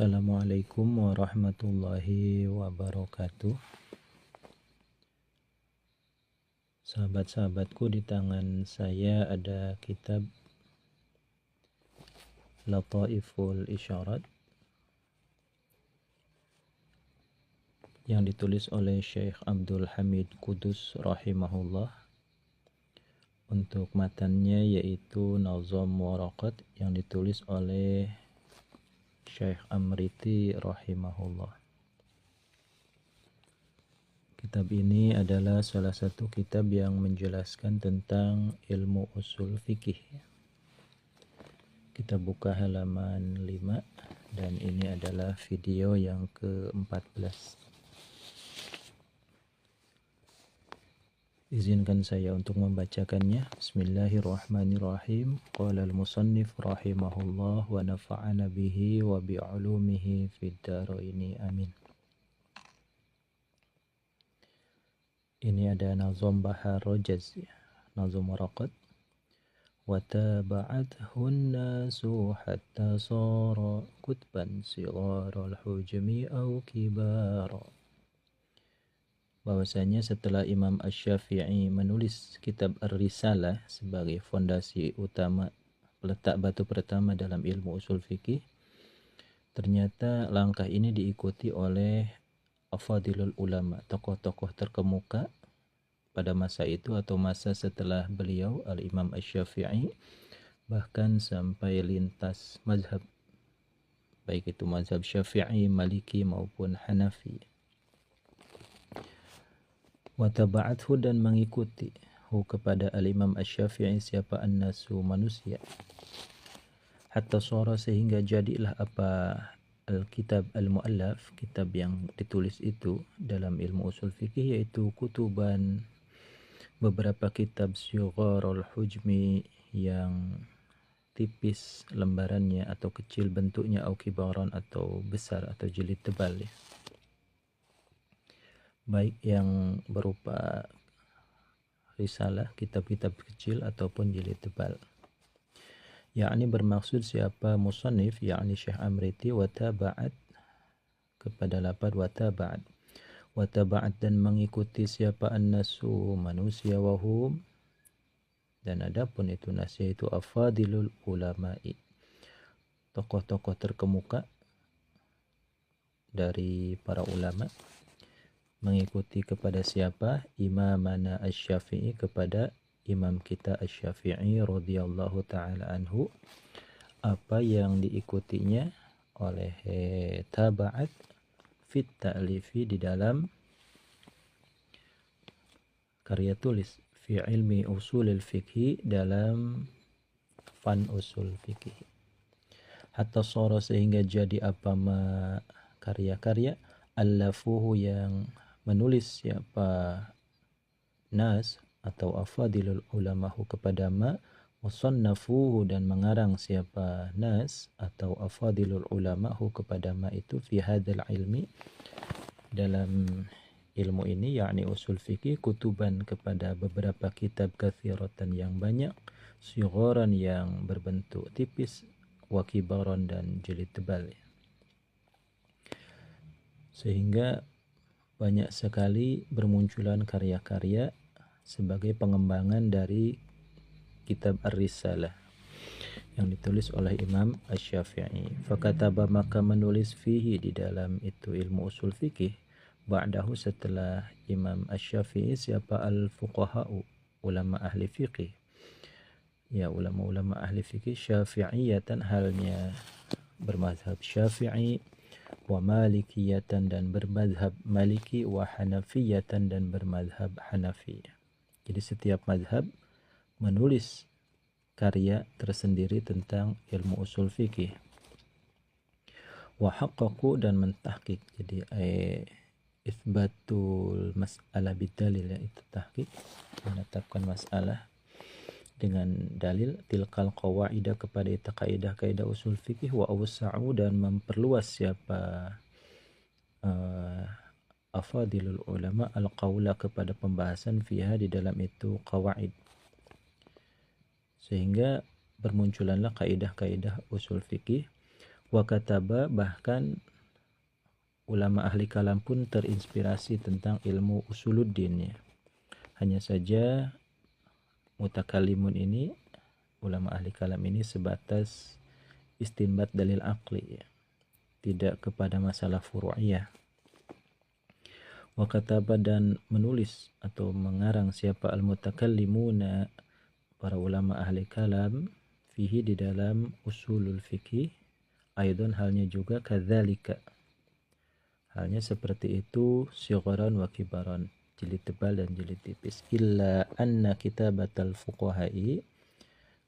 Assalamualaikum warahmatullahi wabarakatuh. Sahabat-sahabatku, di tangan saya ada kitab Lataiful Isyarat yang ditulis oleh Syekh Abdul Hamid Qudus rahimahullah. Untuk matannya yaitu Nazam Waraqat yang ditulis oleh Syekh Amriti rahimahullah. Kitab ini adalah salah satu kitab yang menjelaskan tentang ilmu usul fikih. Kita buka halaman 5 dan ini adalah video yang ke-14. Izinkan saya untuk membacakannya. Bismillahirrahmanirrahim. Qala al-musannif rahimahullah wa nafa'ana bihi wa bi'ulumihi fid dharaini amin. Ini ada Nazam Bahar Rajaz, Nazam Waraqat. وَتَابَعَتْهُ النَّاسُ حَتَّى صَارَ كُتْبًا صِغَارَ الْحُجْمِ أَوْ كِبَارًا. Bahwasanya setelah Imam Asy-Syafi'i menulis kitab Ar-Risalah sebagai fondasi utama, letak batu pertama dalam ilmu usul fikih, ternyata langkah ini diikuti oleh afadilul ulama, tokoh-tokoh terkemuka pada masa itu atau masa setelah beliau, Al-Imam Asy-Syafi'i, bahkan sampai lintas mazhab, baik itu mazhab Syafi'i, Maliki maupun Hanafi. Wataba'athu, dan mengikuti hu kepada Al-Imam Asy-Syafi'i, siapa an-nasu, manusia, hatta sara, sehingga jadilah apa al-kitab al-mu'allaf, kitab yang ditulis itu dalam ilmu usul fikih, yaitu kutuban, beberapa kitab syugharul hujmi, yang tipis lembarannya atau kecil bentuknya, au kibaran, atau besar atau jilid tebal ya. Baik yang berupa risalah, kitab-kitab kecil ataupun jilid tebal. Yakni bermaksud siapa musannif, yakni Syekh Amriti, wataba'at, kepada lapad wataba'at. Wataba'at, dan mengikuti siapa an-nasu, manusia, wahum, dan adapun itu nas, yaitu afadilul ulama'i, tokoh-tokoh terkemuka dari para ulama, mengikuti kepada siapa? Imamana Asy-Syafi'i, kepada imam kita Asy-Syafi'i radhiyallahu ta'ala anhu. Apa yang diikutinya? Oleh taba'at fit ta'lifi, di dalam karya tulis, fi ilmi usulil fikhi, dalam fan usul fikih. Hatta sara, sehingga jadi apa karya-karya, allafuhu, yang menulis siapa nas atau afadilul ulamahu kepada ma, wasannafuhu, dan mengarang siapa nas atau afadilul ulamahu kepada ma itu, fi hadzal ilmi, dalam ilmu ini, yakni usul fikih, kutuban, kepada beberapa kitab, katsiratan, yang banyak, sigharan, yang berbentuk tipis, wa kibaran, dan jilid tebal. Sehingga banyak sekali bermunculan karya-karya sebagai pengembangan dari kitab Ar-Risalah yang ditulis oleh Imam Asy-Syafi'i. Fakataba, maka menulis, fihi, di dalam itu ilmu usul fikih, ba'dahu, setelah Imam Asy-Syafi'i, siapa al-fuqaha'u, ulama ahli fikih, ya ulama-ulama ahli fikih, syafi'iyatan, halnya bermazhab Syafi'i, wa malikiyatan, dan bermazhab Maliki, wa hanafiyatan, dan bermazhab Hanafi. Jadi setiap mazhab menulis karya tersendiri tentang ilmu usul fikih. Wa haqqaqu, dan mentahqiq, jadi itsbatul mas'alah bidalil, itu tahqiq, menetapkan masalah dengan dalil, tilkal qawaidah, kepada itu kaidah-kaidah usul fikih, wa awsa'u, dan memperluas siapa afadilul ulama al-qawla, kepada pembahasan fiha, di dalam itu qawaid, sehingga bermunculanlah kaidah-kaidah usul fikih. Wa kataba, bahkan ulama ahli kalam pun terinspirasi tentang ilmu usuluddin ya. Hanya saja mutakallimun ini, ulama ahli kalam ini sebatas istinbat dalil aqli ya, tidak kepada masalah furu'iyah. Wa kataba, dan menulis atau mengarang siapa al-mutakallimuna, para ulama ahli kalam, fihi, di dalam usulul fikih, aidon, halnya juga, kadzalika, halnya seperti itu, sigharan wa kibaran, jilid tebal dan jilid tipis. Illa anna kitabatal fuqahai,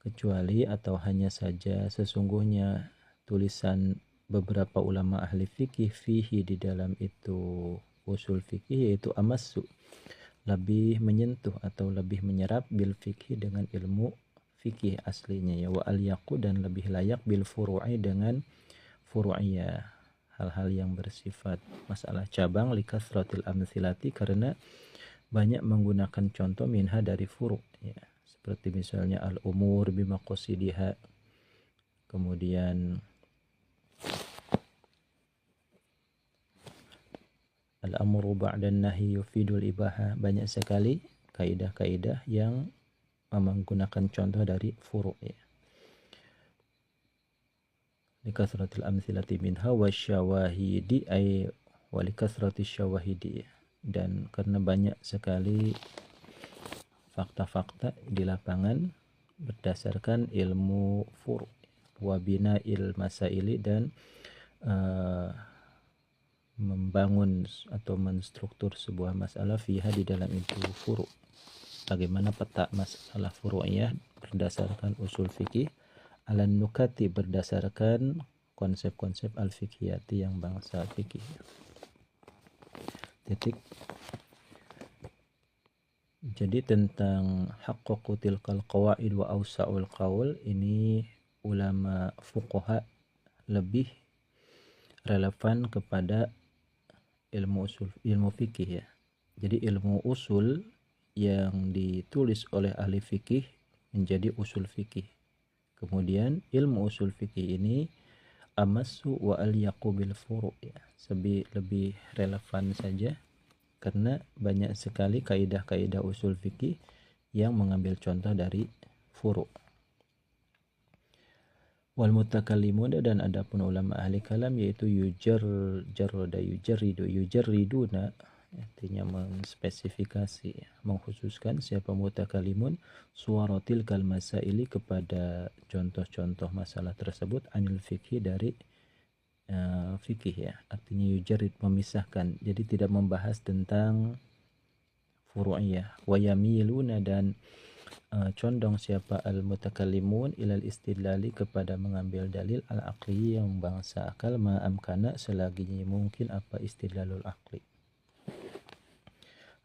kecuali atau hanya saja sesungguhnya tulisan beberapa ulama ahli fikih, fihi, di dalam itu usul fikih, yaitu amassu, lebih menyentuh atau lebih menyerap, bil fikih, dengan ilmu fikih aslinya ya, wa alyaqu, dan lebih layak, bil furu'i, dengan furu'iyah, hal-hal yang bersifat masalah cabang, likasratil amthilati, karena banyak menggunakan contoh, minha, dari furu' ya, seperti misalnya al-umur bimaqasidiha, kemudian al-amru ba'dan nahi yufidul ibaha, banyak sekali kaidah-kaidah yang menggunakan contoh dari furu' ya. Likasratil amthilati minha wasyawahidi, ay walikasratis syawahidi, dan karena banyak sekali fakta-fakta di lapangan berdasarkan ilmu furu', wabina il masaili, dan membangun atau menstruktur sebuah masalah, fiha, di dalam itu furu', bagaimana peta masalah furu'iyah berdasarkan usul fikih, alan nukati, berdasarkan konsep-konsep al-fiqhiyati, yang bangsa fikih. Titik. Jadi tentang haqqaqu tilkal qawaid wa awsa'ul qaul, ini ulama fuqaha lebih relevan kepada ilmu usul, ilmu fikih ya. Jadi ilmu usul yang ditulis oleh ahli fikih menjadi usul fikih. Kemudian ilmu usul fikih ini amassu wa alyaqu bil furu' ya, lebih relevan saja karena banyak sekali kaidah-kaidah usul fikih yang mengambil contoh dari furu'. Wal mutakallimun, dan adapun ulama ahli kalam, yaitu yujarriduna, artinya menspesifikasi, mengkhususkan siapa mutakallimun, suwaratil kal masaili, kepada contoh-contoh masalah tersebut, anil fikih, dari fikih ya, artinya yujarid, memisahkan, jadi tidak membahas tentang furu'iyah. Wa yamiluna, dan condong siapa al-mutakallimun, ilal istidlali, kepada mengambil dalil al-aqli, yang bangsa akal, ma'amkana, selagi mungkin apa istidlalul aqli.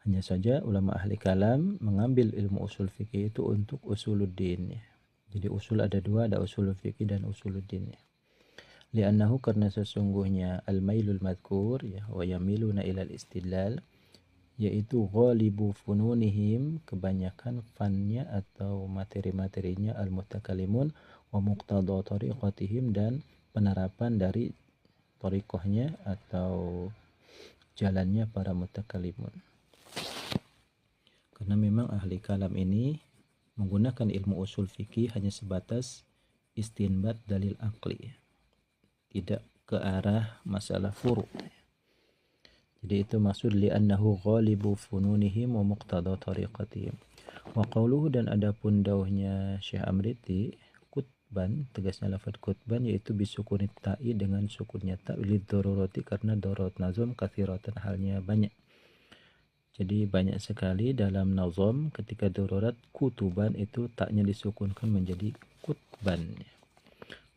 Hanya saja ulama ahli kalam mengambil ilmu usul fikih itu untuk usuluddin ya. Jadi usul ada dua, ada usul fikih dan usuluddin ya. Li'annahu, karena sesungguhnya al-mailul madhkur ya, wa yamiluna ilal istidlal, yaitu ghalibu fununihim, kebanyakan fannya atau materi-materinya al-mutakallimun, wa muqtada tariqatihim, dan penerapan dari tariqahnya atau jalannya para mutakallimun. Karena memang ahli kalam ini menggunakan ilmu usul fikih hanya sebatas istinbat dalil aqli, tidak ke arah masalah furu'. Jadi itu maksud li'annahu ghalibu fununihim wa muqtada tariqatihim. Wa qawluhu, dan adapun dauhnya Syekh Amriti, kutban, tegasnya lafaz kutban, yaitu bisukunit ta'i, dengan sukunnya ta', lid darurati, karena darurat nazam, kathiratan, halnya banyak. Jadi banyak sekali dalam nazam ketika darurat kutuban itu taknya disukunkan menjadi kutban.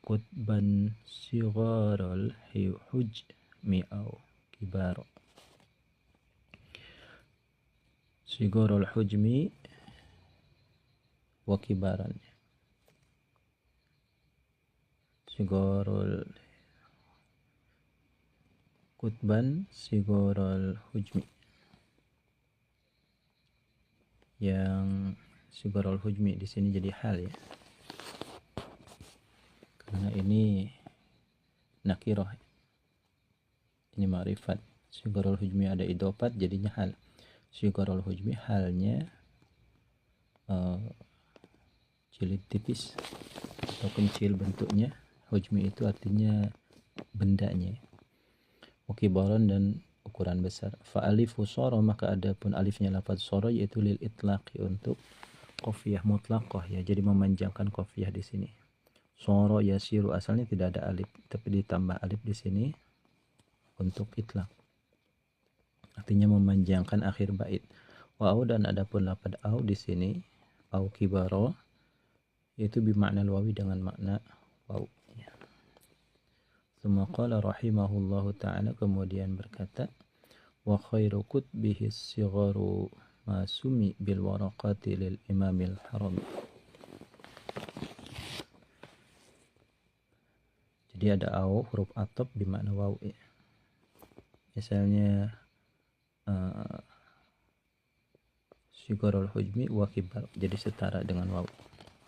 Kutban sigharul hujmi au kibar. Sigharul hujmi wa kibaran. Sigharul kutban sigharul hujmi. Yang sigharul hujmi di sini jadi hal ya. Karena ini nakirah, ini ma'rifat. Sigharul hujmi ada idofat jadinya hal. Sigharul hujmi halnya jilid tipis atau kecil bentuknya. Hujmi itu artinya bendanya. Kibaran dan ukuran besar. Fa'alifu soro, maka adapun alifnya lafaz soro yaitu lil itlaqi, untuk qafiyah mutlaqah ya, jadi memanjangkan qafiyah di sini. Soro yasiru asalnya tidak ada alif, tapi ditambah alif di sini untuk itlaq, artinya memanjangkan akhir bait. Wa dan adapun lafaz au di sini au kibaro yaitu bimakna wawi, dengan makna waw. Tsumma qala rahimahullahu ta'ala, kemudian berkata, wa khairu kutbihi sigharu ma sumi bil waraqati lil imamil haram. Jadi ada au huruf atop bimakna waw ya. Misalnya sigharul hujmi wa kibar, jadi setara dengan waw.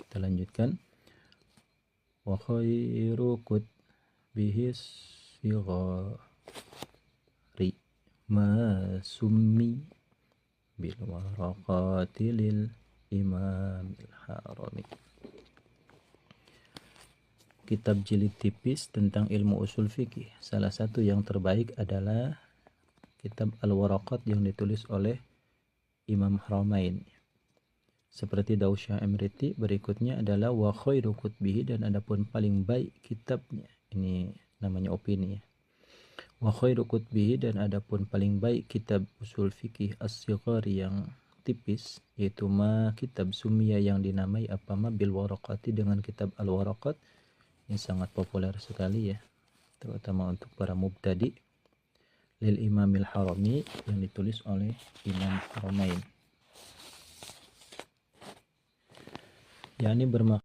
Kita lanjutkan. Wa khairu kutbihi sighari ma summi bil waraqati lil imamil harami. Kitab jilid tipis tentang ilmu usul fikih, salah satu yang terbaik adalah kitab Al-Waraqat yang ditulis oleh Imam Haramain. Seperti Dausyah Emriti, berikutnya adalah wa khairu kutbihi, dan adapun paling baik kitabnya. Ini namanya opini ya. Wa khairu kutbihi, dan adapun paling baik kitab usul fikih as-sighari yang tipis, yaitu ma kitab sumia yang dinamai apama bil waraqati, dengan kitab Al-Waraqat. Ini sangat populer sekali ya, terutama untuk para mubtadi. Lil Imamil Harami, yang ditulis oleh Imam Haramain. Yani bermaksud